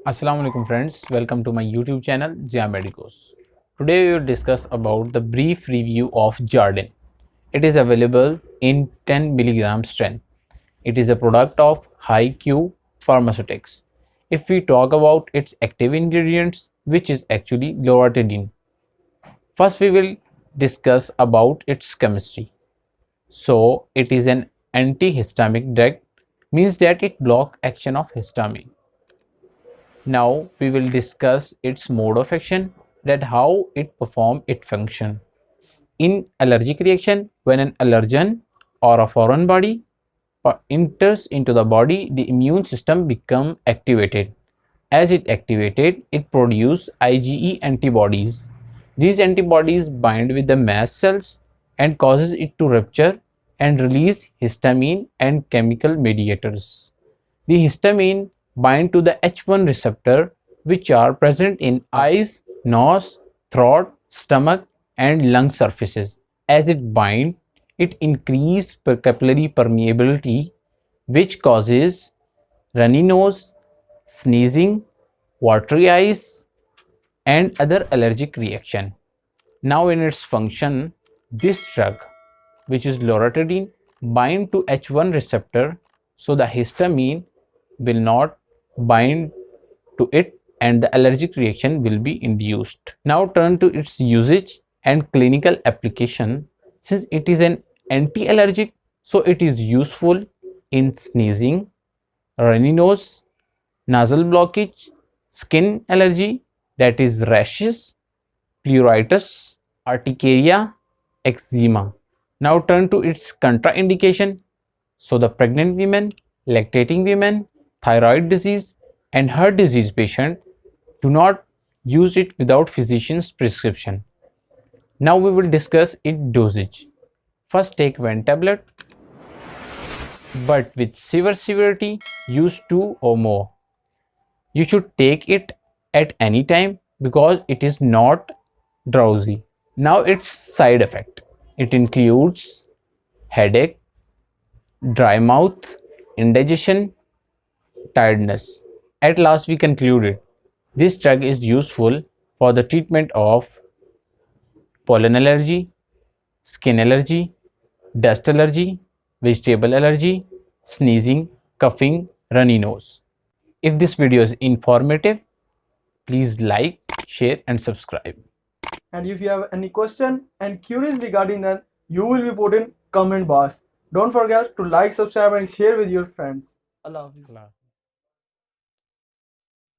Assalamu alaikum friends, welcome to my YouTube channel Zia Medicos. Today we will discuss about the brief review of Jardian. It is available in 10 milligram strength. It is a product of HiQ Pharmaceutics. If we talk about its active ingredients, which is actually loratadine. First we will discuss about its chemistry. So it is an antihistaminic drug, means that it blocks action of histamine. Now we will discuss its mode of action, that how it perform its function. In allergic reaction, when an allergen or a foreign body enters into the body, the immune system become activated. As it activated, it produce IgE antibodies. These antibodies bind with the mast cells and causes it to rupture and release histamine and chemical mediators. The histamine bind to the H1 receptor, which are present in eyes, nose, throat, stomach and lung surfaces. As it bind, it increases capillary permeability, which causes runny nose, sneezing, watery eyes and other allergic reaction. Now in its function, this drug, which is loratadine, bind to H1 receptor, so the histamine will not bind to it and the allergic reaction will be induced. Now turn to its usage and clinical application. Since it is an anti-allergic, so it is useful in sneezing, runny nose, nasal blockage, skin allergy, that is rashes, pleuritis, urticaria, eczema. Now turn to its contraindication. So the pregnant women, lactating women, thyroid disease and heart disease patient do not use it without physician's prescription. Now we will discuss its dosage. First take 1 tablet, but with severe severity use 2 or more. You should take it at any time because it is not drowsy. Now its side effect. It includes headache, dry mouth, indigestion, tiredness. At last we concluded this drug is useful for the treatment of pollen allergy, skin allergy, dust allergy, vegetable allergy, sneezing, coughing, runny nose. If this video is informative, please like, share and subscribe. And if you have any question and queries regarding that, you will be put in comment box. Don't forget to like, subscribe and share with your friends. Allah Hafiz.